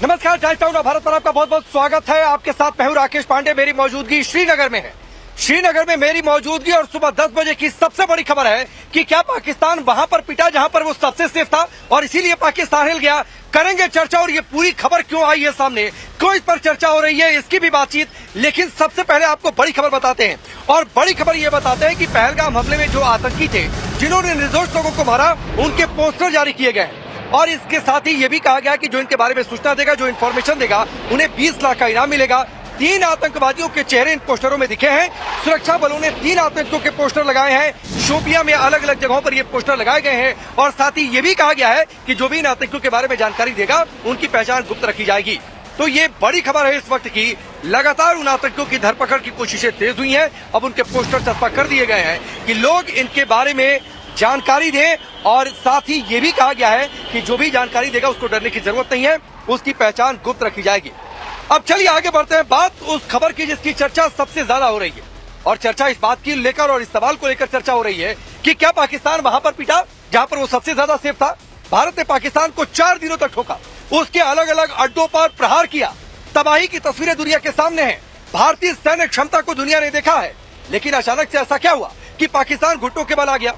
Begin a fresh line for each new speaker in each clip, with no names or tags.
नमस्कार, times town Bharat पर आपका बहुत बहुत स्वागत है। आपके साथ मैं हूं राकेश पांडे। मेरी मौजूदगी श्रीनगर में है। श्रीनगर में मेरी मौजूदगी और सुबह 10 बजे की सबसे बड़ी खबर है कि क्या पाकिस्तान वहां पर पिटा जहां पर वो सबसे सेफ था और इसीलिए पाकिस्तान हिल गया। करेंगे चर्चा और ये पूरी खबर क्यों आई है सामने, क्यों इस पर चर्चा हो रही है, इसकी भी बातचीत। लेकिन सबसे पहले आपको बड़ी खबर बताते हैं और बड़ी खबर ये बताते हैं कि पहलगाम हमले में जो आतंकी थे जिन्होंने निर्दोष लोगों को मारा, उनके पोस्टर जारी किए गए और इसके साथ ही ये भी कहा गया कि जो इनके बारे में सूचना देगा, जो इन्फॉर्मेशन देगा, उन्हें 20 लाख का इनाम मिलेगा। 3 आतंकवादियों के चेहरे इन पोस्टरों में दिखे हैं। सुरक्षा बलों ने 3 आतंकियों के पोस्टर लगाए हैं। शोपियां में अलग अलग जगहों पर ये पोस्टर लगाए गए हैं और साथ ही ये भी कहा गया है कि जो भी इन आतंकियों के बारे में जानकारी देगा, उनकी पहचान गुप्त रखी जाएगी। तो ये बड़ी खबर है इस वक्त की। लगातार उन आतंकियों की धरपकड़ की कोशिशें तेज हुई हैं। अब उनके पोस्टर चस्पा कर दिए गए हैं कि लोग इनके बारे में जानकारी दें और साथ ही ये भी कहा गया है कि जो भी जानकारी देगा उसको डरने की जरूरत नहीं है, उसकी पहचान गुप्त रखी जाएगी। अब चलिए आगे बढ़ते हैं। बात उस खबर की जिसकी चर्चा सबसे ज्यादा हो रही है और चर्चा इस बात की लेकर और इस सवाल को लेकर चर्चा हो रही है कि क्या पाकिस्तान वहां पर पिटा जहां पर वो सबसे ज्यादा सेफ था। भारत ने पाकिस्तान को 4 दिनों तक ठोका, उसके अलग अलग अड्डों पर प्रहार किया। तबाही की तस्वीरें दुनिया के सामने हैं। भारतीय सैन्य क्षमता को दुनिया ने देखा है। लेकिन अचानक से ऐसा क्या हुआ कि पाकिस्तान घुटनों के बल आ गया।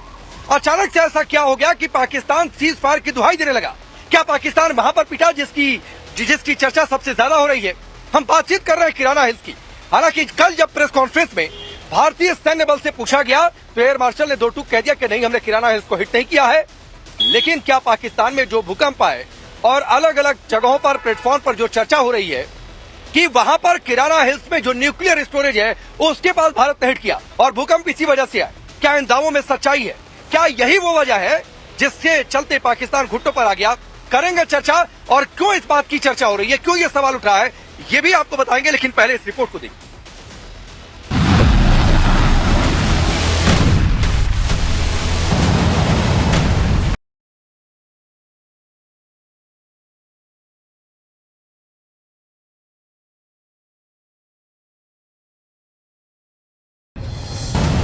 अचानक से ऐसा क्या हो गया कि पाकिस्तान सीज फायर की दुहाई देने लगा। क्या पाकिस्तान वहां पर पिटा जिसकी चर्चा सबसे ज्यादा हो रही है। हम बातचीत कर रहे हैं किराना हिल्स की। हालांकि कल जब प्रेस कॉन्फ्रेंस में भारतीय सैन्य बल से पूछा गया तो एयर मार्शल ने 2 टूक कह दिया कि नहीं, हमने किराना हिल्स को हिट नहीं किया है। लेकिन क्या पाकिस्तान में जो भूकंप आए और अलग अलग जगहों पर प्लेटफॉर्म पर जो चर्चा हो रही है कि वहां पर किराना हिल्स में जो न्यूक्लियर स्टोरेज है उसके पास भारत ने हिट किया और भूकंप इसी वजह से आया, क्या इन दावों में सच्चाई है? क्या यही वो वजह है जिसके चलते पाकिस्तान घुटनों पर आ गया? करेंगे चर्चा और क्यों इस बात की चर्चा हो रही है, क्यों ये सवाल उठ रहा है, ये भी आपको बताएंगे। लेकिन पहले इस रिपोर्ट को देखिए।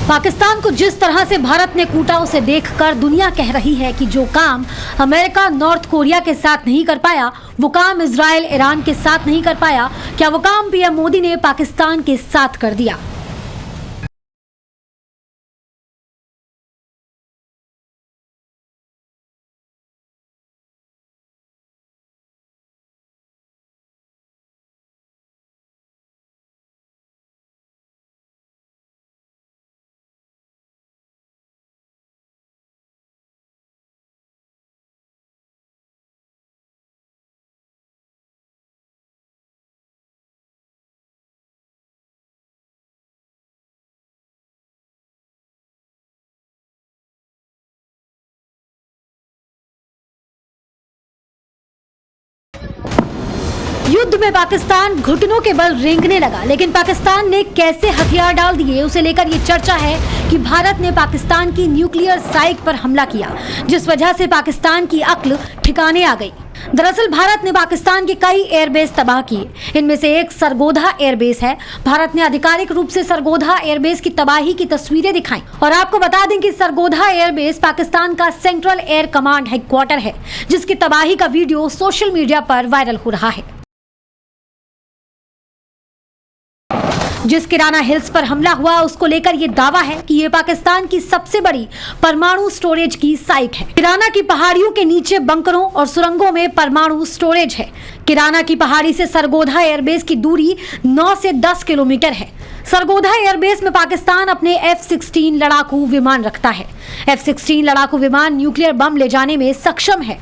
पाकिस्तान को जिस तरह से भारत ने कूटा उसे देखकर दुनिया कह रही है कि जो काम अमेरिका नॉर्थ कोरिया के साथ नहीं कर पाया, वो काम इजराइल ईरान के साथ नहीं कर पाया, क्या वो काम पीएम मोदी ने पाकिस्तान के साथ कर दिया। युद्ध में पाकिस्तान घुटनों के बल रेंगने लगा, लेकिन पाकिस्तान ने कैसे हथियार डाल दिए उसे लेकर ये चर्चा है कि भारत ने पाकिस्तान की न्यूक्लियर साइट पर हमला किया, जिस वजह से पाकिस्तान की अक्ल ठिकाने आ गई। दरअसल भारत ने पाकिस्तान के कई एयरबेस तबाह किए। इनमें से एक सरगोधा एयरबेस है। भारत ने आधिकारिक रूप से सरगोधा एयरबेस की तबाही की तस्वीरें दिखाई और आपको बता दें कि सरगोधा एयरबेस पाकिस्तान का सेंट्रल एयर कमांड हेडक्वार्टर है, जिसकी तबाही का वीडियो सोशल मीडिया पर वायरल हो रहा है। जिस किराना हिल्स पर हमला हुआ उसको लेकर ये दावा है कि ये पाकिस्तान की सबसे बड़ी परमाणु स्टोरेज की साइट है। किराना की पहाड़ियों के नीचे बंकरों और सुरंगों में परमाणु स्टोरेज है। किराना की पहाड़ी से सरगोधा एयरबेस की दूरी 9 से 10 किलोमीटर है। सरगोधा एयरबेस में पाकिस्तान अपने F-16 लड़ाकू विमान रखता है। F-16 लड़ाकू विमान न्यूक्लियर बम ले जाने में सक्षम है।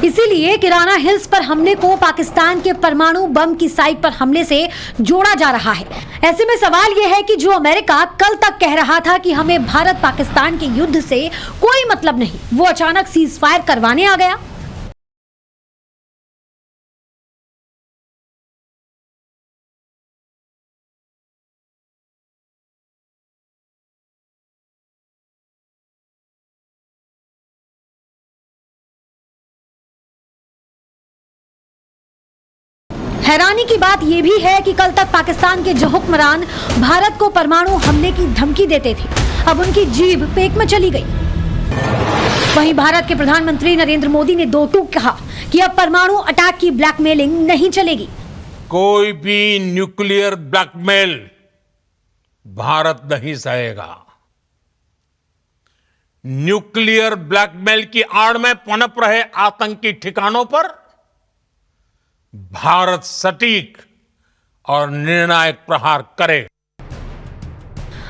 इसीलिए किराना हिल्स पर हमले को पाकिस्तान के परमाणु बम की साइट पर हमले से जोड़ा जा रहा है। ऐसे में सवाल यह है कि जो अमेरिका कल तक कह रहा था कि हमें भारत पाकिस्तान के युद्ध से कोई मतलब नहीं, वो अचानक सीज फायर करवाने आ गया। हैरानी की बात यह भी है कि कल तक पाकिस्तान के जो हुक्मरान भारत को परमाणु हमले की धमकी देते थे, अब उनकी जीभ पेट में चली गई। वहीं भारत के प्रधानमंत्री नरेंद्र मोदी ने 2 टूक कहा कि अब परमाणु अटैक की ब्लैकमेलिंग नहीं चलेगी।
कोई भी न्यूक्लियर ब्लैकमेल भारत नहीं सहेगा। न्यूक्लियर ब्लैकमेल की आड़ में पनप रहे आतंकी ठिकानों पर भारत सटीक और निर्णायक प्रहार करेगा।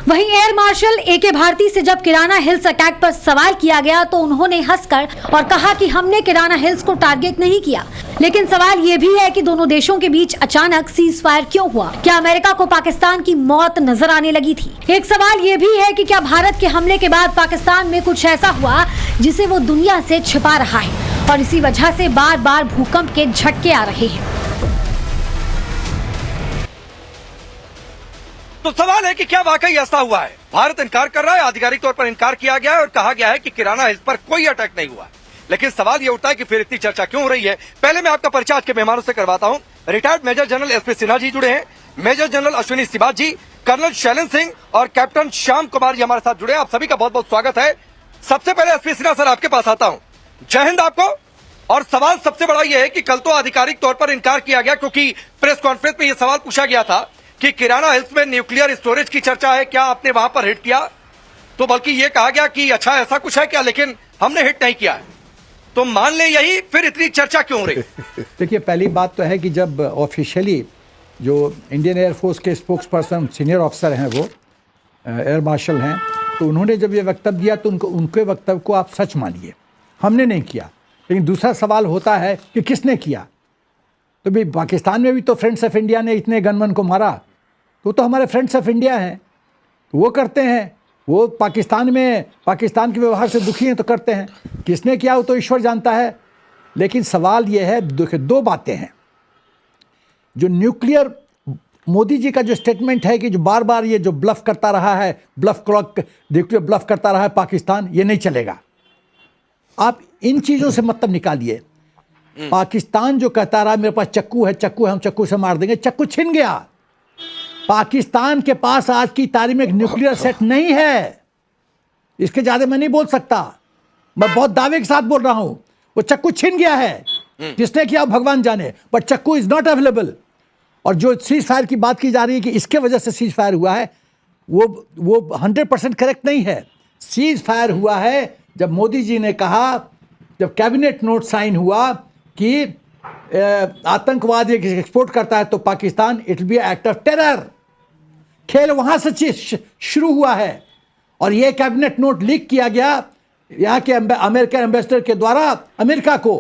वहीं एयर मार्शल एके भारती से जब किराना हिल्स अटैक पर सवाल किया गया तो उन्होंने हंसकर और कहा कि हमने किराना हिल्स को टारगेट नहीं किया। लेकिन सवाल ये भी है कि दोनों देशों के बीच अचानक सीज फायर क्यों हुआ? क्या अमेरिका को पाकिस्तान की मौत नजर आने लगी थी? एक सवाल ये भी है कि क्या भारत के हमले के बाद पाकिस्तान में कुछ ऐसा हुआ जिसे वो दुनिया से छिपा रहा है और इसी वजह से बार बार भूकंप के झटके आ रहे हैं।
तो सवाल है कि क्या वाकई ऐसा हुआ है? भारत इनकार कर रहा है, आधिकारिक तौर पर इनकार किया गया है और कहा गया है कि किराना हिल्स पर कोई अटैक नहीं हुआ। लेकिन सवाल ये उठता है कि फिर इतनी चर्चा क्यों हो रही है? पहले मैं आपका परिचय आज के मेहमानों से करवाता हूं। Retired major general SP Sinha ji जुड़े हैं, major general Ashwini Sibat ji, colonel Shailendra Singh और कैप्टन श्याम कुमार जी हमारे साथ जुड़े हैं। आप सभी का बहुत बहुत स्वागत है। सबसे पहले एसपी सिन्हा सर आपके पास आता हूं। जय हिंद आपको। और सवाल सबसे बड़ा यह है कि कल तो आधिकारिक तौर पर इनकार किया गया क्योंकि प्रेस कॉन्फ्रेंस में यह सवाल पूछा गया था कि किराना हिल्स में न्यूक्लियर स्टोरेज की चर्चा है, क्या आपने वहां पर हिट किया? तो बल्कि ये कहा गया कि अच्छा ऐसा कुछ है क्या, लेकिन हमने हिट नहीं किया है। तो मान ले यही, फिर इतनी चर्चा क्यों हो रही?
देखिए, पहली बात तो है कि जब ऑफिशियली जो इंडियन एयरफोर्स के स्पोक्स पर्सन सीनियर ऑफिसर हैं, वो एयर मार्शल हैं, तो उन्होंने जब ये वक्तव्य दिया तो उनके वक्तव्य को आप सच मानिए। हमने नहीं किया। लेकिन दूसरा सवाल होता है कि किसने किया? तो भाई पाकिस्तान में भी तो फ्रेंड्स ऑफ इंडिया ने इतने गनमैन को मारा, तो हमारे फ्रेंड्स ऑफ इंडिया हैं, तो वो करते हैं। वो पाकिस्तान के व्यवहार से दुखी हैं तो करते हैं। किसने किया वो तो ईश्वर जानता है। लेकिन सवाल ये है, दो बातें हैं। जो न्यूक्लियर मोदी जी का जो स्टेटमेंट है कि जो बार बार ये जो ब्लफ करता रहा है, न्यूक्लियर ब्लफ करता रहा है पाकिस्तान, ये नहीं चलेगा। आप इन चीज़ों से मतलब निकालिए। पाकिस्तान जो कहता रहा मेरे पास चक्कू है, हम चक्कू से मार देंगे, चक्कू छिन गया। पाकिस्तान के पास आज की तारीख में एक न्यूक्लियर सेट नहीं है। इसके ज्यादा मैं नहीं बोल सकता। मैं बहुत दावे के साथ बोल रहा हूं, वो चक्कू छिन गया है। किसने किया भगवान जाने, बट चक्कू इज नॉट अवेलेबल। और जो सीज फायर की बात की जा रही है कि इसके वजह से सीज फायर हुआ है, वो 100% करेक्ट नहीं है। सीज फायर हुआ है जब मोदी जी ने कहा, जब कैबिनेट नोट साइन हुआ कि आतंकवाद एक्सपोर्ट करता है तो Pakistan it will be act of terror. खेल वहां से शुरू हुआ है और यह कैबिनेट नोट लीक किया गया यहाँ के अमेरिकन एम्बेसडर के द्वारा अमेरिका को।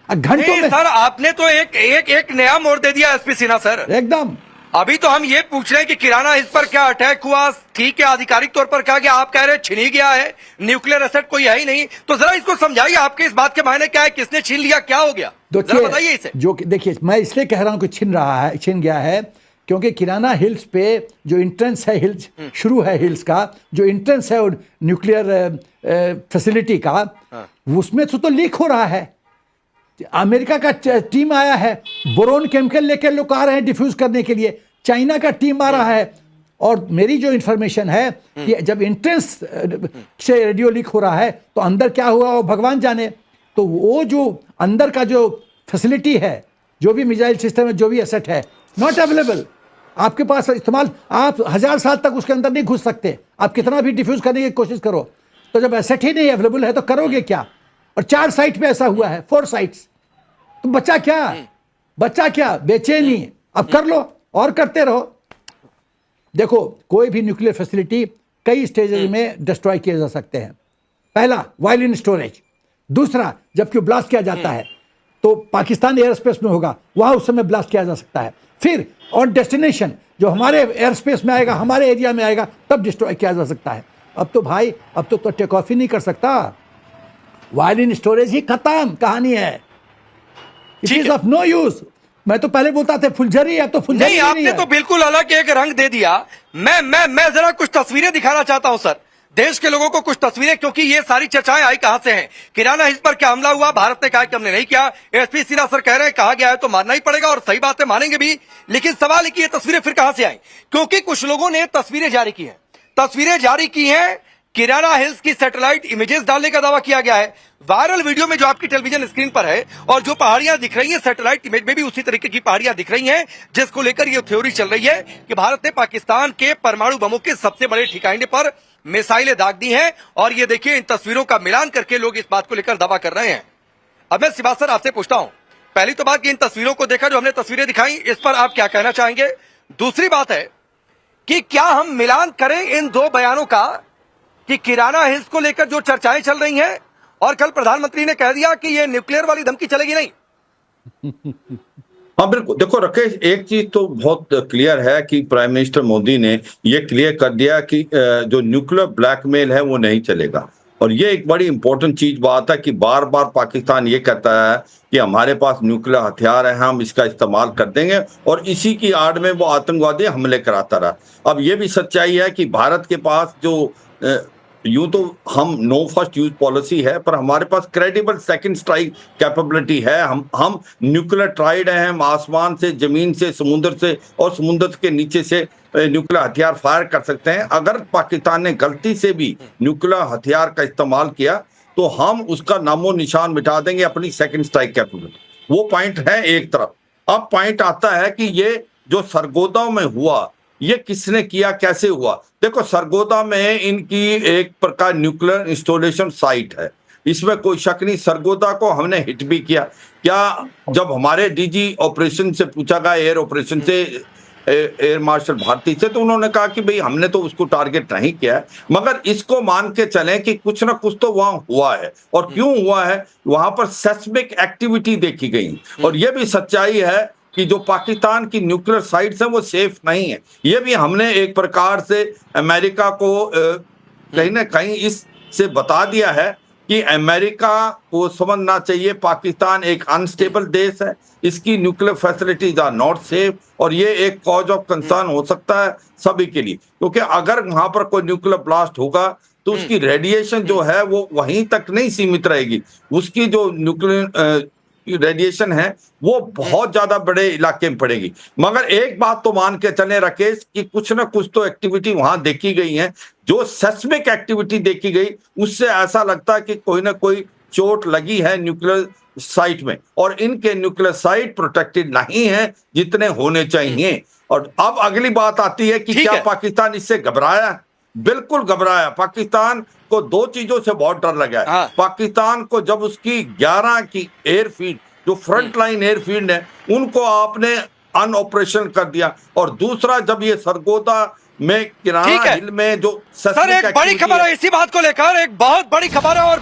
घंटों में
सर आपने तो एक नया मोड़ दे दिया एसपी सिन्हा सर,
एकदम।
अभी तो हम ये पूछ रहे हैं कि किराना हिल्स पर क्या अटैक हुआ? ठीक है, आधिकारिक तौर पर कहा गया, आप कह रहे हैं छिन ही गया है, न्यूक्लियर एसेट कोई है ही नहीं। तो जरा इसको समझाइए, आपके इस बात के मायने क्या है, किसने छीन लिया, क्या हो गया, जरा बताइए इसे।
देखिए, मैं इसलिए कह रहा हूं कि छिन गया है क्योंकि किराना हिल्स पे जो एंट्रेंस है, हिल्स शुरू है, हिल्स का जो एंट्रेंस है न्यूक्लियर फैसिलिटी का, उसमें से तो लीक हो रहा है। अमेरिका का टीम आया है, बोरोन केमिकल लेकर लोग आ रहे हैं डिफ्यूज करने के लिए। चाइना का टीम आ रहा है। और मेरी जो इंफॉर्मेशन है कि जब एंट्रेंस से रेडियो लीक हो रहा है तो अंदर क्या हुआ वो भगवान जाने। तो वो जो अंदर का जो फैसिलिटी है, जो भी मिसाइल सिस्टम है, जो भी एसेट है, नॉट अवेलेबल। आपके पास इस्तेमाल, आप 1000 साल तक उसके अंदर नहीं घुस सकते, आप कितना भी डिफ्यूज करने की कोशिश करो। तो जब एसेट ही नहीं अवेलेबल है तो करोगे क्या? और 4 साइट पे ऐसा हुआ है, 4 साइट्स। तो बचा क्या? बेचैनी। अब कर लो और करते रहो। देखो, कोई भी न्यूक्लियर फैसिलिटी कई स्टेजेस में डिस्ट्रॉय किए जा सकते हैं। पहला, वाइल इन स्टोरेज। दूसरा, जबकि ब्लास्ट किया जाता है तो पाकिस्तान एयर स्पेस में होगा, वहां उस समय ब्लास्ट किया जा सकता है। फिर ऑन डेस्टिनेशन, जो हमारे एयर स्पेस में आएगा, हमारे एरिया में आएगा, तब डिस्ट्रॉय किया जा सकता है। अब तो भाई, अब तो टेक ऑफ ही नहीं कर सकता। वाइल इन स्टोरेज ही खत्म कहानी है। It is of no use. मैं तो पहले बोलता था फुलझड़ी, अब तो फुलझड़ी नहीं,
आपने तो बिल्कुल अलग एक रंग दे दिया। मैं जरा कुछ तस्वीरें दिखाना चाहता हूं सर, देश के लोगों को कुछ तस्वीरें, क्योंकि ये सारी चर्चाएं आई कहां से हैं। किराना हिल्स पर क्या हमला हुआ, भारत ने कहा कि हमने नहीं किया। एसपी सिन्हा सर कह रहे हैं कहा गया है तो मानना ही पड़ेगा, और सही बात है, मानेंगे भी। लेकिन सवाल है कि ये तस्वीरें फिर कहां से आई? क्योंकि कुछ लोगों ने तस्वीरें जारी की हैं किराना हिल्स की सैटेलाइट इमेजेस डालने का दावा किया गया है। वायरल वीडियो में जो आपकी टेलीविजन स्क्रीन पर है और जो पहाड़ियां दिख रही हैं, सैटेलाइट इमेज में भी उसी तरीके की पहाड़ियां दिख रही हैं, जिसको लेकर यह थ्योरी चल रही है कि भारत ने पाकिस्तान के परमाणु बमों के सबसे बड़े ठिकाने पर मिसाइलें दाग दी हैं। और ये देखिए, इन तस्वीरों का मिलान करके लोग इस बात को लेकर दावा कर रहे हैं। अब मैं सिवासर सर आपसे पूछता हूं, पहली तो बात कि इन तस्वीरों को देखा, जो हमने तस्वीरें दिखाई, इस पर आप क्या कहना चाहेंगे? दूसरी बात है कि क्या हम मिलान करें इन दो बयानों का कि किराना हिल्स को लेकर जो चर्चाएं चल रही हैं और कल प्रधानमंत्री ने कह दिया कि ये न्यूक्लियर वाली धमकी चलेगी नहीं।
हाँ बिल्कुल, देखो राकेश, एक चीज तो बहुत क्लियर है कि प्राइम मिनिस्टर मोदी ने ये क्लियर कर दिया कि जो न्यूक्लियर ब्लैकमेल है वो नहीं चलेगा। और ये एक बड़ी इंपॉर्टेंट चीज बात है कि बार बार पाकिस्तान ये कहता है कि हमारे पास न्यूक्लियर हथियार है, हम इसका इस्तेमाल कर देंगे, और इसी की आड़ में वो आतंकवादी हमले कराता रहा। अब ये भी सच्चाई है कि भारत के पास जो यूं तो हम नो फर्स्ट यूज पॉलिसी है, पर हमारे पास क्रेडिबल सेकंड स्ट्राइक कैपेबिलिटी है। हम न्यूक्लियर ट्राइड हैं, हम आसमान से, जमीन से, समुद्र से और समुद्र के नीचे से न्यूक्लियर हथियार फायर कर सकते हैं। अगर पाकिस्तान ने गलती से भी न्यूक्लियर हथियार का इस्तेमाल किया तो हम उसका नामो निशान मिटा देंगे अपनी सेकंड स्ट्राइक कैपेबिलिटी। वो पॉइंट है एक तरफ। अब पॉइंट आता है कि ये जो सरगोदा में हुआ, ये किसने किया, कैसे हुआ? देखो, सरगोदा में इनकी एक प्रकार न्यूक्लियर इंस्टॉलेशन साइट है, इसमें कोई शक नहीं। सरगोदा को हमने हिट भी किया। क्या जब हमारे डीजी ऑपरेशन से पूछा गया, एयर ऑपरेशन से, एयर मार्शल भारती से, तो उन्होंने कहा कि भाई हमने तो उसको टारगेट नहीं किया है, मगर इसको मान के चलें कि कुछ ना कुछ तो वहां हुआ है। और क्यों हुआ है? वहां पर सेस्मिक एक्टिविटी देखी गई। और यह भी सच्चाई है कि जो पाकिस्तान की न्यूक्लियर साइट्स हैं वो सेफ नहीं है। ये भी हमने एक प्रकार से अमेरिका को कहीं ना कहीं इससे बता दिया है कि अमेरिका को समझना चाहिए पाकिस्तान एक अनस्टेबल देश है, इसकी nuclear facilities are not safe, और ये एक कॉज ऑफ कंसर्न हो सकता है सभी के लिए। क्योंकि अगर वहां पर कोई न्यूक्लियर ब्लास्ट होगा तो उसकी रेडिएशन जो है वो वहीं तक नहीं सीमित रहेगी, उसकी जो न्यूक्लियर रेडिएशन है वो बहुत ज्यादा बड़े इलाके में पड़ेगी। मगर एक बात तो मान के चले राकेश कि कुछ ना कुछ तो एक्टिविटी वहां देखी गई है। जो सेस्मिक एक्टिविटी देखी गई उससे ऐसा लगता है कि कोई ना कोई चोट लगी है न्यूक्लियर साइट में, और इनके न्यूक्लियर साइट प्रोटेक्टेड नहीं है जितने होने चाहिए। और अब अगली बात आती है कि क्या पाकिस्तान इससे घबराया? बिल्कुल घबराया। पाकिस्तान को दो चीजों से बहुत डर लगा है। पाकिस्तान को जब उसकी 11 की एयरफील्ड, जो फ्रंट लाइन एयरफील्ड है, उनको आपने अनऑपरेशन कर दिया, और दूसरा जब ये सरगोदा में किराना हिल में जो
सर एक बड़ी खबर है इसी बात को लेकर, एक बहुत बड़ी खबर है और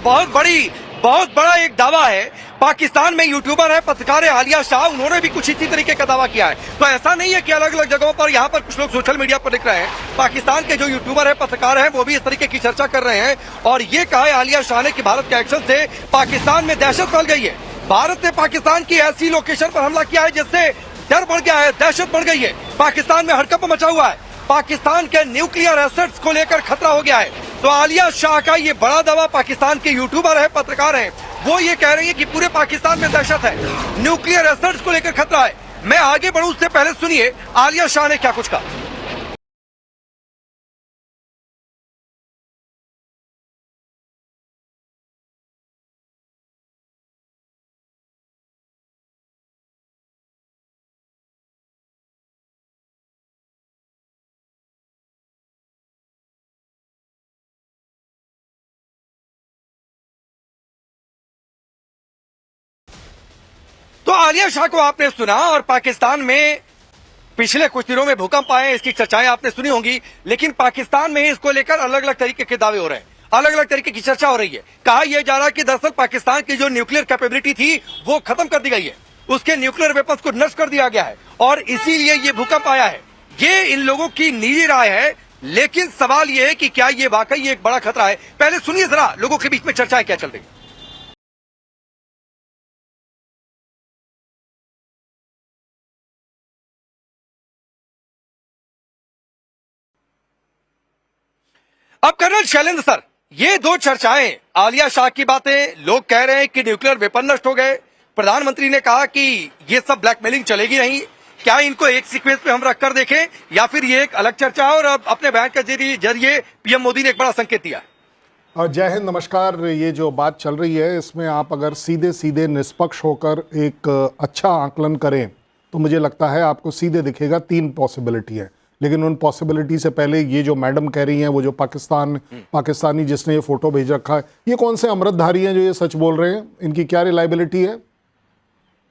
बहुत बड़ा एक दावा है। पाकिस्तान में यूट्यूबर है, पत्रकार है आलिया शाह, उन्होंने भी कुछ इसी तरीके का दावा किया है। तो ऐसा नहीं है कि अलग अलग जगहों पर, यहाँ पर कुछ लोग सोशल मीडिया पर दिख रहे हैं, पाकिस्तान के जो यूट्यूबर है, पत्रकार है, वो भी इस तरीके की चर्चा कर रहे हैं। और ये कहा है आलिया शाह ने कि भारत के एक्शन से पाकिस्तान में दहशत फैल गई है। भारत ने पाकिस्तान की ऐसी लोकेशन पर हमला किया है जिससे डर बढ़ गया है, दहशत बढ़ गई है, पाकिस्तान में हड़कंप मचा हुआ है, पाकिस्तान के न्यूक्लियर एसेट्स को लेकर खतरा हो गया है। तो आलिया शाह का ये बड़ा दावा, पाकिस्तान के यूट्यूबर है, पत्रकार हैं, वो ये कह रही है कि पूरे पाकिस्तान में दहशत है, न्यूक्लियर एसेट्स को लेकर खतरा है। मैं आगे बढ़ूं उससे पहले सुनिए आलिया शाह ने क्या कुछ कहा। तो आलिया शाह को आपने सुना, और पाकिस्तान में पिछले कुछ दिनों में भूकंप आए, इसकी चर्चाएं आपने सुनी होंगी, लेकिन पाकिस्तान में इसको लेकर अलग अलग तरीके के दावे हो रहे हैं, अलग अलग तरीके की चर्चा हो रही है। कहा यह जा रहा है कि दरअसल पाकिस्तान की जो न्यूक्लियर कैपेबिलिटी थी वो खत्म कर दी गई है, उसके न्यूक्लियर वेपन्स को नष्ट कर दिया गया है, और इसीलिए ये भूकंप आया है। ये इन लोगों की निजी राय है, लेकिन सवाल ये है कि क्या ये वाकई एक बड़ा खतरा है? पहले सुनिए जरा लोगों के बीच में चर्चाएं क्या चल रही है। अब कर्नल शैलेंद्र सर, ये दो चर्चाएं, आलिया शाह की बातें, लोग कह रहे हैं कि न्यूक्लियर वेपन नष्ट हो गए, प्रधानमंत्री ने कहा कि ये सब ब्लैकमेलिंग चलेगी नहीं। क्या इनको एक सीक्वेंस पे हम रखकर देखें, या फिर ये एक अलग चर्चा है और अब अपने बयान के जरिए पीएम मोदी ने एक बड़ा संकेत दिया है?
और जय हिंद, नमस्कार। ये जो बात चल रही है इसमें आप अगर सीधे सीधे निष्पक्ष होकर एक अच्छा आकलन करें तो मुझे लगता है आपको सीधे दिखेगा 3 पॉसिबिलिटी है। लेकिन उन पॉसिबिलिटी से पहले ये जो मैडम कह रही हैं, वो जो पाकिस्तानी जिसने ये फोटो भेज रखा है, ये कौन से अमृतधारी हैं जो ये सच बोल रहे हैं? इनकी क्या रिलायबिलिटी है?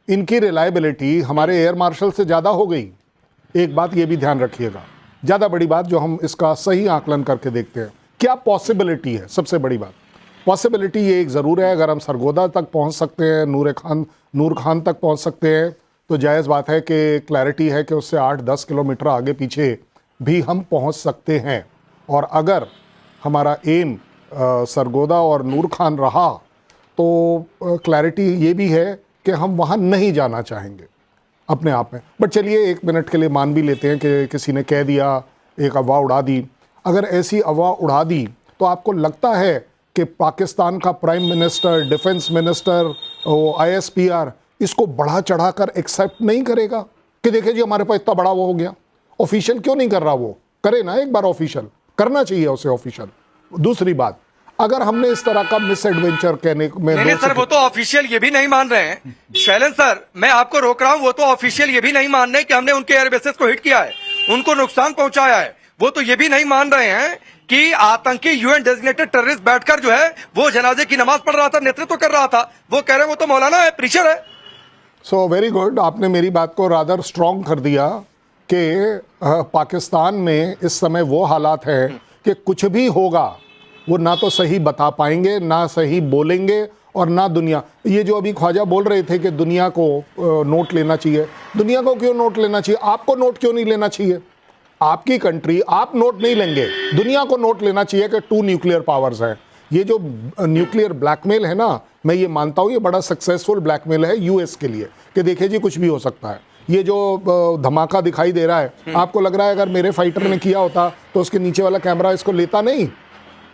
इनकी रिलायबिलिटी हमारे एयर मार्शल से ज़्यादा हो गई। एक बात ये भी ध्यान रखिएगा, ज़्यादा बड़ी बात जो हम इसका सही आकलन करके देखते हैं, क्या पॉसिबिलिटी है? सबसे बड़ी बात पॉसिबिलिटी ये एक ज़रूर है, अगर हम सरगोदा तक पहुंच सकते हैं, नूर खान तक पहुंच सकते हैं, तो जायज़ बात है कि क्लैरिटी है कि उससे 8-10 किलोमीटर आगे पीछे भी हम पहुंच सकते हैं। और अगर हमारा एम सरगोदा और नूर खान रहा तो क्लैरिटी ये भी है कि हम वहाँ नहीं जाना चाहेंगे अपने आप में। बट चलिए 1 मिनट के लिए मान भी लेते हैं कि किसी ने कह दिया, एक अफवाह उड़ा दी। अगर ऐसी अफवाह उड़ा दी तो आपको लगता है कि पाकिस्तान का prime minister, defence minister, ISPR इसको बढ़ा चढ़ाकर एक्सेप्ट नहीं करेगा कि देखिए जी हमारे पास इतना बड़ा वो हो गया? ऑफिशियल क्यों नहीं कर रहा? वो करे ना एक बार, ऑफिशियल करना चाहिए उसे ऑफिशियल। दूसरी बात, अगर हमने इस तरह का मिस एडवेंचर कहने में
नहीं सर, वो तो ऑफिशियल ये भी नहीं मान रहे हैं। शैलेंद्र सर, मैं आपको रोक रहा हूं, वो तो ऑफिशियल ये भी नहीं मान रहे कि हमने उनके एयरबेसेस को हिट किया है, उनको नुकसान पहुंचाया है। वो तो ये भी नहीं मान रहे हैं कि आतंकी UN डेजिग्नेटेड टेररिस्ट बैठकर जो है वो जनाजे की नमाज पढ़ रहा था, नेतृत्व कर रहा था। वो कह रहे हैं वो तो मौलाना है, प्रीचर है।
सो वेरी गुड, आपने मेरी बात को रादर स्ट्रॉन्ग कर दिया कि पाकिस्तान में इस समय वो हालात है कि कुछ भी होगा वो ना तो सही बता पाएंगे, ना सही बोलेंगे, और ना दुनिया। ये जो अभी ख्वाजा बोल रहे थे कि दुनिया को नोट लेना चाहिए, दुनिया को क्यों नोट लेना चाहिए? आपको नोट क्यों नहीं लेना चाहिए? आपकी कंट्री, आप नोट नहीं लेंगे, दुनिया को नोट लेना चाहिए कि 2 न्यूक्लियर पावर्स हैं। ये जो न्यूक्लियर ब्लैकमेल है ना, मैं ये मानता हूँ ये बड़ा सक्सेसफुल ब्लैकमेल है US के लिए कि देखिए जी कुछ भी हो सकता है। ये जो धमाका दिखाई दे रहा है, आपको लग रहा है अगर मेरे फाइटर ने किया होता तो उसके नीचे वाला कैमरा इसको लेता नहीं?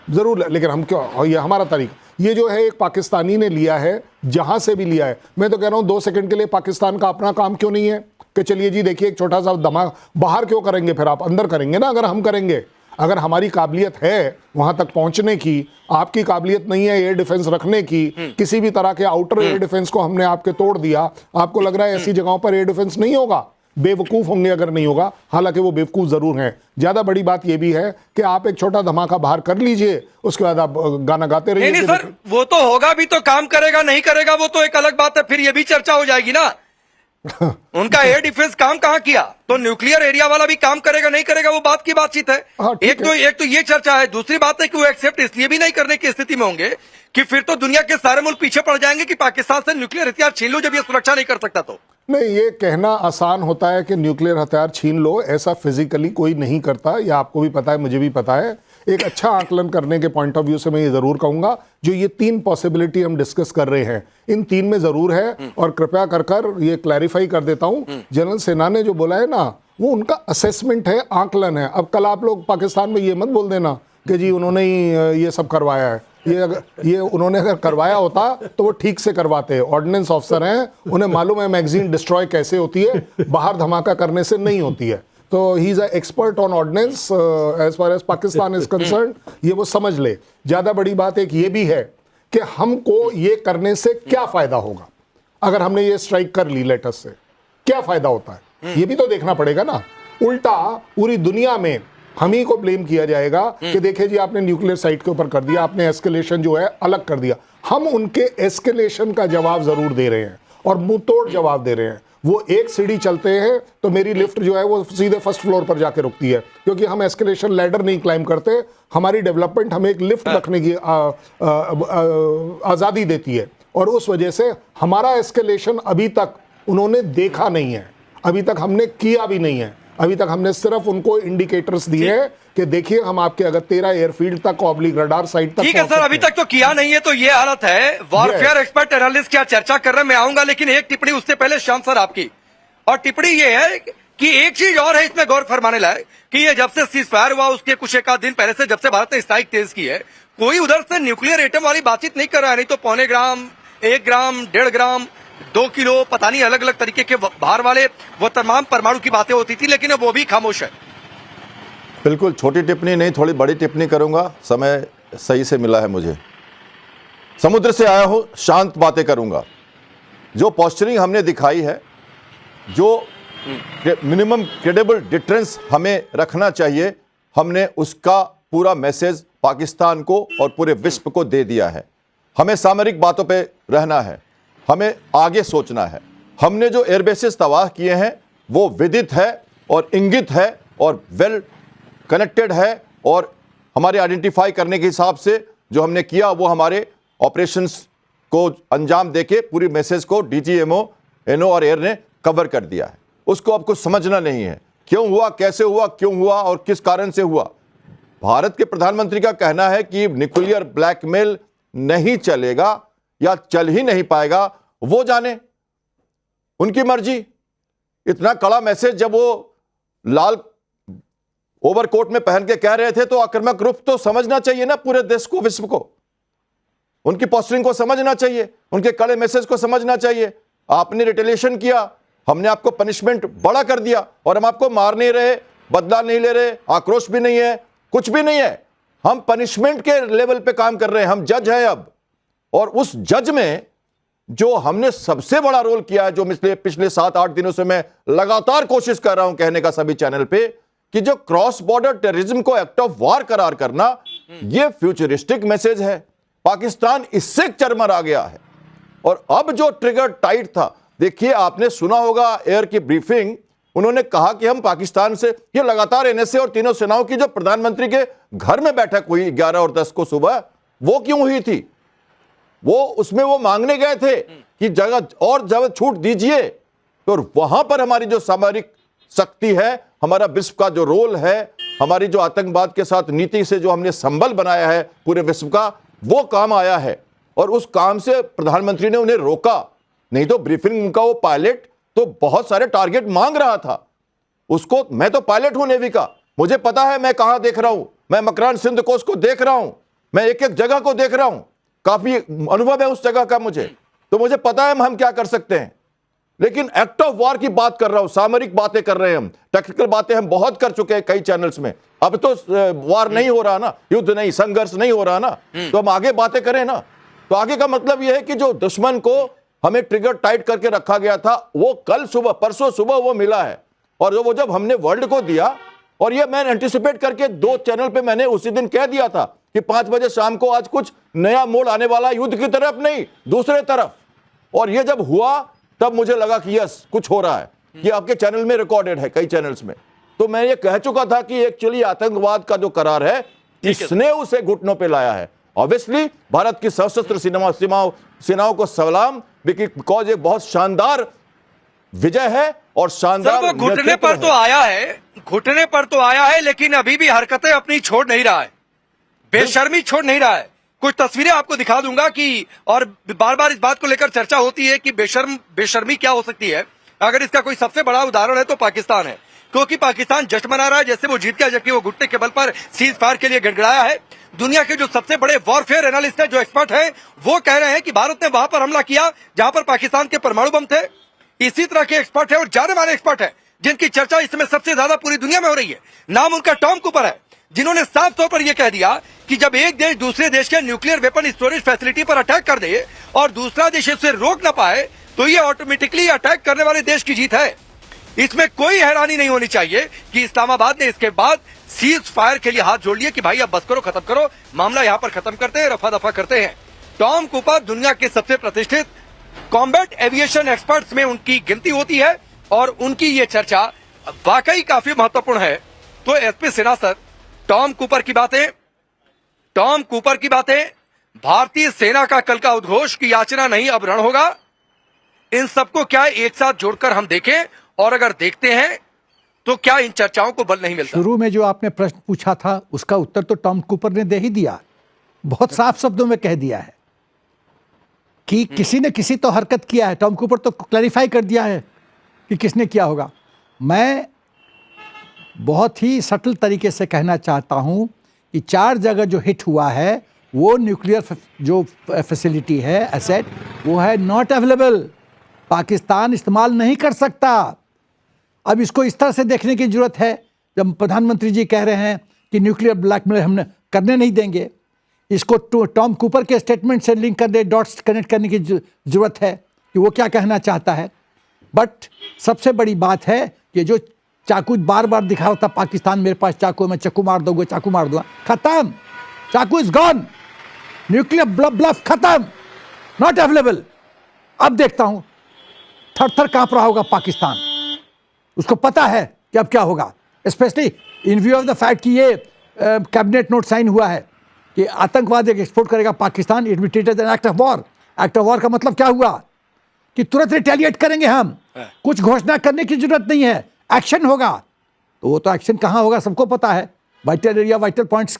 ज़रूर, लेकिन हम क्यों, ये हमारा तरीका। ये जो है एक पाकिस्तानी ने लिया है, जहाँ से भी लिया है। मैं तो कह रहा हूँ 2 सेकंड के लिए पाकिस्तान का अपना काम क्यों नहीं है कि चलिए जी देखिए एक छोटा सा धमाका बाहर क्यों करेंगे? फिर आप अंदर करेंगे ना। अगर हम करेंगे, अगर हमारी काबिलियत है वहां तक पहुंचने की, आपकी काबिलियत नहीं है एयर डिफेंस रखने की, किसी भी तरह के आउटर एयर डिफेंस को हमने आपके तोड़ दिया, आपको लग रहा है ऐसी जगहों पर एयर डिफेंस नहीं होगा? बेवकूफ होंगे अगर नहीं होगा, हालांकि वो बेवकूफ जरूर हैं। ज्यादा बड़ी बात ये भी है कि आप एक छोटा धमाका बाहर कर लीजिए, उसके बाद आप गाना गाते रहिए।
नहीं सर, वो तो होगा भी तो काम करेगा नहीं करेगा वो तो एक अलग बात है, फिर ये भी चर्चा हो जाएगी ना। उनका एयर डिफेंस काम कहां किया? तो न्यूक्लियर एरिया वाला भी काम करेगा नहीं करेगा वो बात की बातचीत है।
हाँ,
एक तो ये चर्चा है। दूसरी बात है कि वो एक्सेप्ट इसलिए भी नहीं करने की स्थिति में होंगे कि फिर तो दुनिया के सारे मुल्क पीछे पड़ जाएंगे कि पाकिस्तान से न्यूक्लियर हथियार छीन लो जब ये सुरक्षा नहीं कर सकता तो।
नहीं, ये कहना आसान होता है कि न्यूक्लियर हथियार छीन लो, ऐसा फिजिकली कोई नहीं करता। ये आपको भी पता है, मुझे भी पता है। एक अच्छा आकलन करने के पॉइंट ऑफ व्यू से मैं ये जरूर कहूंगा, जो ये 3 पॉसिबिलिटी हम डिस्कस कर रहे हैं, इन 3 में जरूर है। और कृपया कर ये क्लैरिफाई कर देता हूं, जनरल सेना ने जो बोला है ना, वो उनका असेसमेंट है, आकलन है। अब कल आप लोग पाकिस्तान में ये मत बोल देना कि जी उन्होंने ही ये सब करवाया है। ये उन्होंने अगर करवाया होता तो वो ठीक से करवाते। ऑर्डिनेंस ऑफिसर हैं, उन्हें मालूम है मैगजीन डिस्ट्रॉय कैसे होती है, बाहर धमाका करने से नहीं होती है। तो he is a expert on ordnance as far as Pakistan is concern, ये वो समझ ले। ज्यादा बड़ी बात एक ये भी है कि हमको ये करने से क्या फायदा होगा अगर हमने ये स्ट्राइक कर ली लेटर से, क्या फायदा होता है ये भी तो देखना पड़ेगा ना। उल्टा पूरी दुनिया में हम ही को ब्लेम किया जाएगा कि देखिए जी आपने न्यूक्लियर साइट के ऊपर कर दिया, आपने एस्केलेशन जो है अलग कर दिया। हम उनके एस्केलेशन का जवाब जरूर दे रहे हैं और मुंह तोड़ जवाब दे रहे हैं। वो एक सीढ़ी चलते हैं तो मेरी लिफ्ट जो है वो सीधे फर्स्ट फ्लोर पर जाके रुकती है, क्योंकि हम एस्केलेशन लैडर नहीं क्लाइम करते। हमारी डेवलपमेंट हमें एक लिफ्ट रखने की आज़ादी देती है, और उस वजह से हमारा एस्केलेशन अभी तक उन्होंने देखा नहीं है, अभी तक हमने किया भी नहीं है। अभी तक हमने सिर्फ उनको इंडिकेटर्स दिए हैं कि देखिए हम आपके अगर 13 एयरफील्ड तक ऑब्लिक रडार साइट तक।
ठीक है सर, अभी तक तो किया नहीं है तो ये हालत है। वॉरफेयर एक्सपर्ट एनालिस्ट क्या चर्चा कर रहे हैं मैं आऊंगा, लेकिन एक टिप्पणी उससे पहले श्याम सर आपकी, और टिप्पणी ये है कि एक चीज और है इसमें गौर फरमाने लायक कि ये जब से सीज फायर हुआ उसके कुछ एक दिन पहले से जब से भारत ने स्ट्राइक तेज की है, कोई उधर से न्यूक्लियर एटम वाली बातचीत नहीं कर रहा है। नहीं तो 0.25 ग्राम, 1 ग्राम, 1.5 ग्राम, 2 किलो, पता नहीं अलग अलग तरीके के भार वाले वो तमाम परमाणु की बातें होती थी, लेकिन अब वो भी खामोश है।
बिल्कुल छोटी टिप्पणी नहीं, थोड़ी बड़ी टिप्पणी करूंगा। समय सही से मिला है मुझे। समुद्र से आया हूं, शांत बातें करूंगा। जो पोस्चरिंग हमने दिखाई है, जो मिनिमम क्रेडिबल डिटरेंस हमें रखना चाहिए, हमने उसका पूरा मैसेज पाकिस्तान को और पूरे विश्व को दे दिया है। हमें सामरिक बातों पे रहना है, हमें आगे सोचना है। हमने जो एयरबेसेस तबाह किए हैं वो विदित है और इंगित है और वेल कनेक्टेड है, और हमारे आइडेंटिफाई करने के हिसाब से जो हमने किया वो हमारे ऑपरेशंस को अंजाम देके पूरी मैसेज को डीजीएमओ, एनओ और एयर ने कवर कर दिया है। उसको अब कुछ समझना नहीं है, क्यों हुआ, कैसे हुआ, क्यों हुआ और किस कारण से हुआ। भारत के प्रधानमंत्री का कहना है कि न्यूक्लियर ब्लैकमेल नहीं चलेगा या चल ही नहीं पाएगा, वो जाने, उनकी मर्जी। इतना कड़ा मैसेज जब वो लाल ओवरकोट में पहन के कह रहे थे तो आक्रामक रूप तो समझना चाहिए ना पूरे देश को, विश्व को। उनकी पोस्टरिंग को समझना चाहिए, उनके कड़े मैसेज को समझना चाहिए। आपने रिटेलिएशन किया, हमने आपको पनिशमेंट बड़ा कर दिया, और हम आपको मार नहीं रहे, बदला नहीं ले रहे, आक्रोश भी नहीं है, कुछ भी नहीं है। हम पनिशमेंट के लेवल पे काम कर रहे हैं, हम जज हैं अब। और उस जज में जो हमने सबसे बड़ा रोल किया है, जो पिछले 7-8 दिनों से मैं लगातार कोशिश कर रहा हूं कहने का सभी चैनल पे, कि जो क्रॉस बॉर्डर टेररिज्म को एक्ट ऑफ वार करार करना, यह फ्यूचरिस्टिक मैसेज है। पाकिस्तान इससे चरमरा गया है। और अब जो ट्रिगर टाइट था, देखिए आपने सुना होगा एयर की ब्रीफिंग, उन्होंने कहा कि हम पाकिस्तान से, ये लगातार एनएसए और तीनों सेनाओं की जो प्रधानमंत्री के घर में बैठक हुई 11 और 10 को सुबह, वो क्यों हुई थी? वो उसमें वो मांगने गए थे कि जगह और जगह छूट दीजिए। तो वहां पर हमारी जो सामरिक शक्ति है, हमारा विश्व का जो रोल है, हमारी जो आतंकवाद के साथ नीति से जो हमने संबल बनाया है पूरे विश्व का, वो काम आया है। और उस काम से प्रधानमंत्री ने उन्हें रोका, नहीं तो ब्रीफिंग उनका वो पायलट तो बहुत सारे टारगेट मांग रहा था उसको। मैं तो पायलट हूं नेवी का, मुझे पता है मैं कहां देख रहा हूं। मैं मकरान सिंध कोस्ट को देख रहा हूं, मैं एक एक जगह को देख रहा हूं, काफी अनुभव है उस जगह का मुझे, तो मुझे पता है हम क्या कर सकते हैं। लेकिन एक्ट ऑफ वार की बात कर रहा हूं, सामरिक बातें कर रहे हैं हम, टेक्निकल बातें हम बहुत कर चुके हैं कई चैनल्स में। अब तो वार नहीं हो रहा ना, युद्ध नहीं, संघर्ष नहीं हो रहा ना, तो हम आगे बातें करें ना। तो आगे का मतलब यह है कि जो दुश्मन को हमें ट्रिगर टाइट करके रखा गया था, वो कल सुबह, परसों सुबह वो मिला है। और वो जब हमने वर्ल्ड को दिया, और ये मैं एंटिसिपेट करके 2 चैनल पे मैंने उसी दिन कह दिया था कि 5 बजे शाम को आज कुछ नया मोड़ आने वाला, युद्ध की तरफ नहीं, दूसरे तरफ। और ये जब हुआ तब मुझे लगा कि यस, कुछ हो रहा है। ये आपके चैनल में रिकॉर्डेड है, कई चैनल्स में। तो मैं ये कह चुका था कि एक्चुअली आतंकवाद का जो करार है, इसने उसे घुटनों पे लाया है। ऑब्वियसली भारत की सशस्त्र सेनाओं को सलाम, बिकॉज एक बहुत शानदार विजय है और शानदार
वो घुटने पर तो आया है, घुटने पर तो आया है, लेकिन अभी भी हरकतें अपनी छोड़ नहीं रहा है, बेशर्मी छोड़ नहीं रहा है। कुछ तस्वीरें आपको दिखा दूंगा कि, और बार बार इस बात को लेकर चर्चा होती है कि बेशर्मी क्या हो सकती है। अगर इसका कोई सबसे बड़ा उदाहरण है तो पाकिस्तान है, क्योंकि पाकिस्तान जश्न मना रहा है जैसे वो जीत गया, जबकि वो घुटने के बल पर सीज फायर के लिए गड़गड़ाया है। दुनिया के जो सबसे बड़े वॉरफेयर एनालिस्ट हैं, जो एक्सपर्ट हैं, वो कह रहे हैं कि भारत ने वहां पर हमला किया जहां पर पाकिस्तान के परमाणु बम थे। इसी तरह के एक्सपर्ट हैं और जाने माने एक्सपर्ट हैं जिनकी चर्चा इस समय सबसे ज्यादा पूरी दुनिया में हो रही है। नाम उनका टॉम कूपर है, जिन्होंने साफ तौर पर यह कह दिया कि जब एक देश दूसरे देश के न्यूक्लियर वेपन स्टोरेज फैसिलिटी पर अटैक कर दे और दूसरा देश इसे रोक ना पाए, तो ये ऑटोमेटिकली अटैक करने वाले देश की जीत है। इसमें कोई हैरानी नहीं होनी चाहिए कि इस्लामाबाद ने इसके बाद सीज फायर के लिए हाथ जोड़ लिए कि भाई अब बस करो, खत्म करो, मामला यहां पर खत्म करते हैं, रफा दफा करते हैं। टॉम कूपर दुनिया के सबसे प्रतिष्ठित कॉम्बैट एविएशन एक्सपर्ट्स में उनकी गिनती होती है, और उनकी ये चर्चा वाकई काफी महत्वपूर्ण है। तो एसपी सेना सर, टॉम कूपर की बातें, भारतीय सेना का कल का उद्घोष की याचना नहीं, अब रण होगा। इन सबको क्या एक साथ जोड़कर हम देखें, और अगर देखते हैं तो क्या इन चर्चाओं को बल नहीं मिलता?
शुरू में जो आपने प्रश्न पूछा था उसका उत्तर तो टॉम कूपर ने दे ही दिया, बहुत साफ शब्दों में कह दिया है कि किसी ने किसी तो हरकत किया है। टॉम कूपर तो क्लैरिफाई कर दिया है कि किसने किया होगा। मैं बहुत ही सटल तरीके से कहना चाहता हूं कि 4 जगह जो हिट हुआ है, वो न्यूक्लियर जो फैसिलिटी है, एसेट, वो है नॉट अवेलेबल, पाकिस्तान इस्तेमाल नहीं कर सकता। अब इसको इस तरह से देखने की जरूरत है, जब प्रधानमंत्री जी कह रहे हैं कि न्यूक्लियर ब्लैकमेल हमने करने नहीं देंगे। इसको टॉम कूपर के स्टेटमेंट से लिंक करने, डॉट्स कनेक्ट करने की जरूरत है कि वो क्या कहना चाहता है। बट सबसे बड़ी बात है कि जो चाकू बार बार दिखा रहा था पाकिस्तान, मेरे पास चाकू, मैं चाकू मार दूंगा, चाकू मार दूंगा, खत्म, चाकू इज गॉन, न्यूक्लियर ब्लफ खत्म, नॉट अवेलेबल। अब देखता हूं थर थर कांप रहा होगा पाकिस्तान, उसको पता है कि अब क्या होगा, specially in view of the fact कि ये कैबिनेट नोट साइन हुआ है कि आतंकवाद एक एक्सपोर्ट करेगा Pakistan, it be treated an act of war. Act of war का मतलब क्या हुआ कि तुरंत रिटेलिएट करेंगे हम, कुछ घोषणा करने की जरूरत नहीं है, एक्शन होगा। तो वो तो एक्शन कहाँ होगा सबको पता है, vital area, vital points,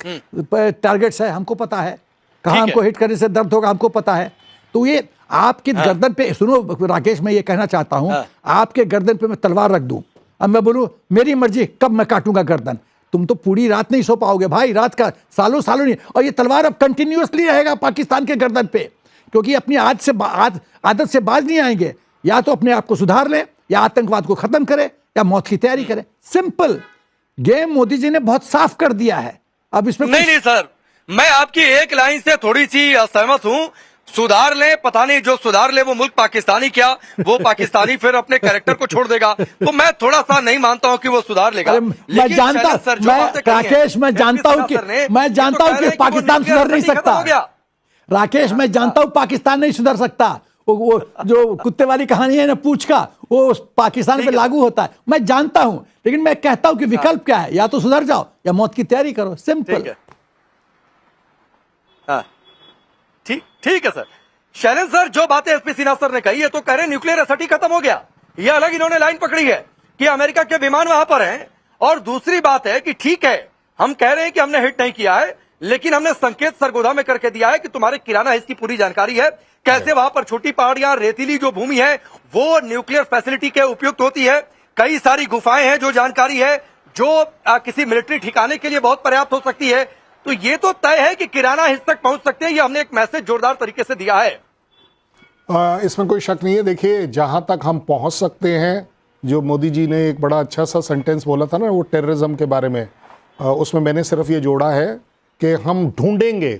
targets है, हमको पता है कहाँ हमको हिट करने से दर्द होगा, हमको पता है। तो ये आपके गर्दन पे, सुनो राकेश, मैं ये कहना चाहता हूं, आपके गर्दन पे मैं तलवार रख दूं, अब मैं बोलूं मेरी मर्जी कब मैं काटूंगा गर्दन, तुम तो पूरी रात नहीं सो पाओगे भाई, रात का सालों सालों नहीं। और ये तलवार अब कंटिन्यूअसली रहेगा पाकिस्तान के गर्दन पे, क्योंकि अपनी आदत से बाज नहीं आएंगे। या तो अपने आप को सुधार ले, या आतंकवाद को खत्म करे, या मौत की तैयारी करे। सिंपल गेम मोदी जी ने बहुत साफ कर दिया है। अब इसमें
नहीं सर, मैं आपकी एक लाइन से थोड़ी सी असहमत हूं। सुधार ले, पता नहीं जो सुधार ले वो मुल्क पाकिस्तानी क्या, वो पाकिस्तानी फिर अपने कैरेक्टर को छोड़ देगा, तो मैं थोड़ा सा नहीं मानता हूं कि वो सुधार लेगा।
मैं जानता, राकेश मैं जानता हूं कि पाकिस्तान सुधर नहीं सकता। राकेश मैं जानता हूं पाकिस्तान नहीं सुधर सकता। वो जो कुत्ते वाली कहानी है ना पूंछ का, वो पाकिस्तान पे लागू होता है, मैं जानता हूं, लेकिन मैं कहता हूं कि विकल्प क्या है, या तो सुधर जाओ या मौत की तैयारी करो, सिंपल।
ठीक है सर। शैलेंद्र सर, जो बातें एसपी सिन्हा सर ने कही है, तो कह रहे न्यूक्लियर एसटी खत्म हो गया, ये अलग इन्होंने लाइन पकड़ी है कि अमेरिका के विमान वहां पर हैं। और दूसरी बात है कि ठीक है, हम कह रहे हैं कि हमने हिट नहीं किया है, लेकिन हमने संकेत सरगोधा में करके दिया है कि तुम्हारे किराना हिस्स की पूरी जानकारी है, कैसे वहां पर छोटी पहाड़ियां, रेतीली जो भूमि है वो न्यूक्लियर फैसिलिटी के उपयुक्त होती है, कई सारी गुफाएं हैं जो जानकारी है, जो किसी मिलिट्री ठिकाने के लिए बहुत पर्याप्त हो सकती है। तो ये तो तय है कि किराना हिस्स तक पहुंच सकते हैं, ये हमने एक मैसेज जोरदार तरीके से दिया है।
इसमें कोई शक नहीं है। देखिए, जहां तक हम पहुंच सकते हैं, जो मोदी जी ने एक बड़ा अच्छा सा सेंटेंस बोला था ना वो टेररिज्म के बारे में, उसमें मैंने सिर्फ ये जोड़ा है कि हम ढूंढेंगे,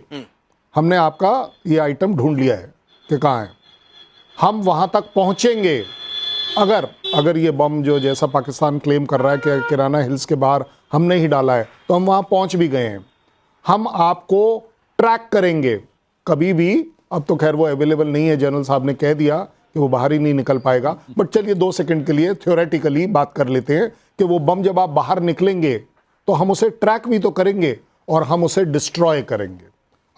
हमने आपका ये आइटम ढूंढ लिया है कि कहाँ है, हम वहां तक पहुंचेंगे। अगर ये बम जो जैसा पाकिस्तान क्लेम कर रहा है कि किराना हिल्स के बाहर हमने ही डाला है, तो हम वहां पहुंच भी गए हैं। हम आपको ट्रैक करेंगे कभी भी। अब तो खैर वो अवेलेबल नहीं है, जनरल साहब ने कह दिया कि वो बाहर ही नहीं निकल पाएगा, बट चलिए 2 सेकंड के लिए थ्योरेटिकली बात कर लेते हैं कि वो बम जब आप बाहर निकलेंगे तो हम उसे ट्रैक भी तो करेंगे और हम उसे डिस्ट्रॉय करेंगे।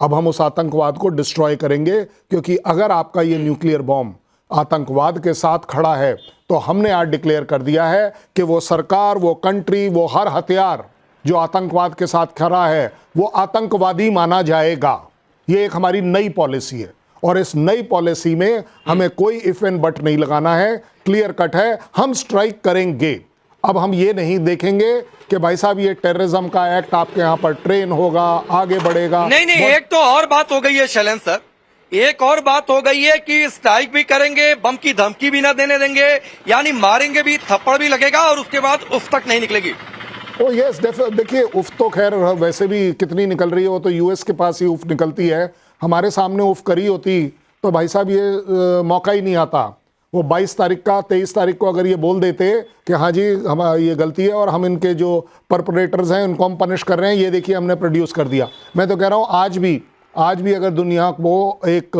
अब हम उस आतंकवाद को डिस्ट्रॉय करेंगे, क्योंकि अगर आपका ये न्यूक्लियर बॉम्ब आतंकवाद के साथ खड़ा है तो हमने आज डिक्लेयर कर दिया है कि वो सरकार, वो कंट्री, वो हर हथियार जो आतंकवाद के साथ खड़ा है वो आतंकवादी माना जाएगा। ये एक हमारी नई पॉलिसी है, और इस नई पॉलिसी में हमें कोई इफ एंड बट नहीं लगाना है, क्लियर कट है, हम स्ट्राइक करेंगे। अब हम ये नहीं देखेंगे कि भाई साहब ये टेररिज्म का एक्ट आपके यहाँ पर ट्रेन होगा, आगे बढ़ेगा।
नहीं, एक तो और बात हो गई है शैलेंद्र सर, एक और बात हो गई है कि स्ट्राइक भी करेंगे, बम की धमकी भी ना देने देंगे, यानी मारेंगे भी, थप्पड़ भी लगेगा और उसके बाद उफ तक नहीं निकलेगी।
ओ यस, देखिए उफ तो खैर वैसे भी कितनी निकल रही है, वो तो यूएस के पास ही उफ निकलती है। हमारे सामने उफ करी होती तो भाई साहब ये मौका ही नहीं आता। वो 22 तारीख का 23 तारीख को अगर ये बोल देते कि हाँ जी हम ये गलती है और हम इनके जो परपरेटर्स हैं उनको हम पनिश कर रहे हैं, ये देखिए हमने प्रोड्यूस कर दिया। मैं तो कह रहा हूँ आज भी अगर दुनिया को एक,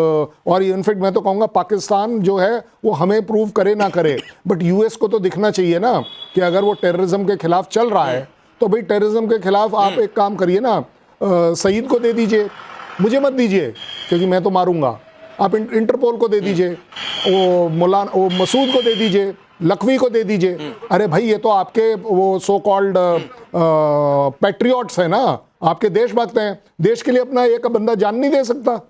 और इनफैक्ट मैं तो कहूँगा पाकिस्तान जो है वो हमें प्रूव करे ना करे, बट यूएस को तो दिखना चाहिए ना कि अगर वो टेररिज्म के खिलाफ चल रहा है तो भाई टेररिज्म के खिलाफ आप एक काम करिए ना, सईद को दे दीजिए, मुझे मत दीजिए क्योंकि मैं तो मारूंगा। आप इंटरपोल को दे दीजिए, वो मसूद को दे दीजिए, लखवी को दे दीजिए। अरे भाई ये तो आपके वो सो कॉल्ड पैट्रियट्स है ना, आपके देशभक्त हैं। देश के लिए अपना एक बंदा जान नहीं दे सकता?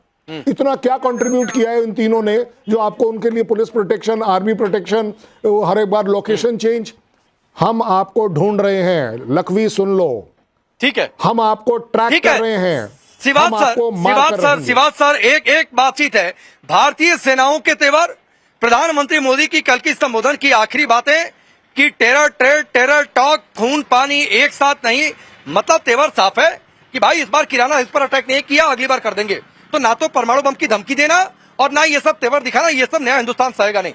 इतना क्या कंट्रीब्यूट किया है इन तीनों ने जो आपको उनके लिए पुलिस प्रोटेक्शन, आर्मी प्रोटेक्शन, हर एक बार लोकेशन चेंज। हम आपको ढूंढ रहे हैं, लखवी सुन लो,
ठीक है,
हम आपको ट्रैक कर रहे हैं।
सिवात सर, एक बातचीत है, भारतीय सेनाओं के तेवर, प्रधानमंत्री मोदी की कल की संबोधन की आखिरी बातें कि टेरर ट्रेड, टेरर टॉक, खून पानी एक साथ नहीं, मतलब तेवर साफ है कि भाई इस बार किराना इस पर अटैक नहीं किया, अगली बार कर देंगे। तो ना तो परमाणु बम की धमकी देना और ना ये सब तेवर दिखाना, ये सब नया हिंदुस्तान सहेगा नहीं।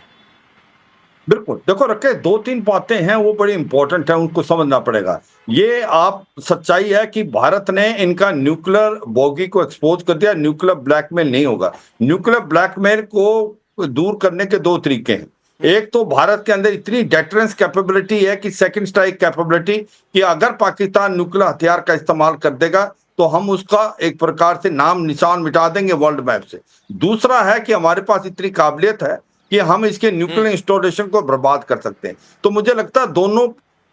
बिल्कुल, देखो रखे 2-3 बातें हैं वो बड़ी इंपॉर्टेंट है, उनको समझना पड़ेगा। ये आप सच्चाई है कि भारत ने इनका न्यूक्लियर बोगी को एक्सपोज कर दिया, न्यूक्लियर ब्लैकमेल नहीं होगा। न्यूक्लियर ब्लैकमेल को दूर करने के 2 तरीके हैं। एक तो भारत के अंदर इतनी डेटरेंस कैपेबिलिटी है कि सेकंड स्ट्राइक कैपेबिलिटी, कि अगर पाकिस्तान न्यूक्लियर हथियार का इस्तेमाल कर देगा तो हम उसका एक प्रकार से नाम निशान मिटा देंगे वर्ल्ड मैप से। दूसरा है कि हमारे पास इतनी काबिलियत है कि हम इसके न्यूक्लियर इंस्टॉलेशन को बर्बाद कर सकते हैं। तो मुझे लगता है दोनों,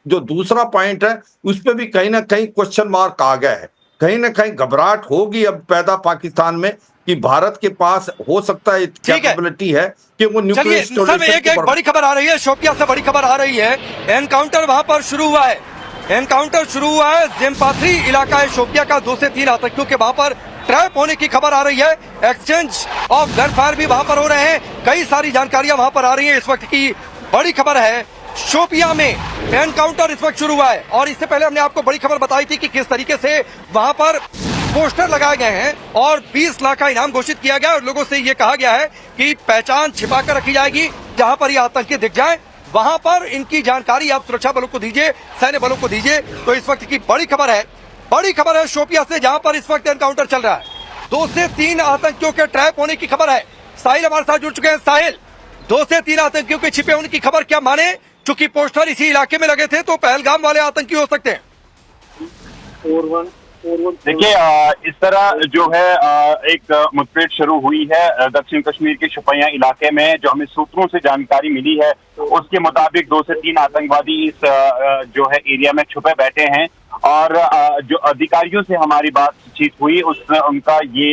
जो दूसरा पॉइंट है उस पर भी कहीं ना कहीं क्वेश्चन मार्क आ गया है, कहीं ना कहीं घबराहट होगी अब पैदा पाकिस्तान में कि भारत के पास हो सकता है कैपेबिलिटी है कि वो न्यूक्लियर इंस्टॉलेशन।
एक बड़ी खबर आ रही है, शोपियां से बड़ी खबर आ रही है। एनकाउंटर वहां पर शुरू हुआ है, एनकाउंटर शुरू हुआ है जेमपाथरी इलाका है शोपिया का। 2 से 3 आतंकियों के वहां पर ट्रैप होने की खबर आ रही है। एक्सचेंज ऑफ गन फायर भी वहां पर हो रहे हैं। कई सारी जानकारियां वहां पर आ रही हैं। इस वक्त की बड़ी खबर है, शोपिया में एनकाउंटर इस वक्त शुरू हुआ है। और इससे पहले हमने आपको बड़ी खबर बताई थी कि किस तरीके से वहां पर पोस्टर लगाए गए हैं और 20 लाख का इनाम घोषित किया गया और लोगों से यह कहा गया है कि पहचान छिपा कर रखी जाएगी। जहां पर ये आतंकी दिख जाए वहां पर इनकी जानकारी आप सुरक्षा बलों को दीजिए, सैन्य बलों को दीजिए। तो इस वक्त की बड़ी खबर है शोपिया से, जहां पर इस वक्त एनकाउंटर चल रहा है। 2 से 3 आतंकियों के ट्रैप होने की खबर है। साहिल हमारे साथ जुड़ चुके हैं। साहिल, 2 से 3 आतंकियों के छिपे होने की खबर क्या माने? चूंकि पोस्टर इसी इलाके में लगे थे तो पहलगाम वाले आतंकी हो सकते हैं।
देखिए, इस तरह जो है एक मुठभेड़ शुरू हुई है दक्षिण कश्मीर के शोपियां इलाके में। जो हमें सूत्रों से जानकारी मिली है उसके मुताबिक 2 से 3 आतंकवादी इस जो है एरिया में छुपे बैठे हैं। और जो अधिकारियों से हमारी बातचीत हुई उसमें उनका ये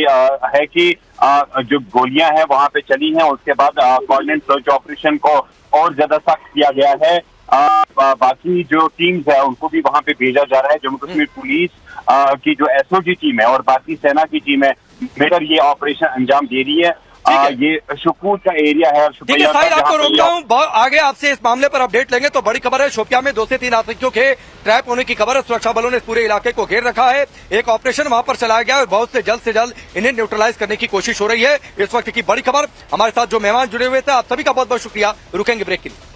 है कि जो गोलियां हैं वहां पे चली हैं, उसके बाद कोऑर्डिनेट सर्च ऑपरेशन को और ज्यादा सख्त किया गया है। बाकी जो टीम्स है उनको भी वहां पे भेजा जा रहा है। जम्मू कश्मीर पुलिस की जो एसओजी टीम है और बाकी सेना की टीम है मिलकर ये ऑपरेशन अंजाम दे रही है। ये शुकूर का एरिया है।
ठीक है साहिल, आपको रोकता हूँ, आगे आपसे इस मामले पर अपडेट लेंगे। तो बड़ी खबर है, शोपिया में 2 से 3 आतंकियों के ट्रैप होने की खबर है। सुरक्षा बलों ने पूरे इलाके को घेर रखा है। एक ऑपरेशन वहां पर चलाया गया है और बहुत से जल्द इन्हें न्यूट्रलाइज करने की कोशिश हो रही है। इस वक्त की बड़ी खबर। हमारे साथ जो मेहमान जुड़े हुए थे, आप सभी का बहुत बहुत शुक्रिया। रुकेंगे ब्रेक के लिए।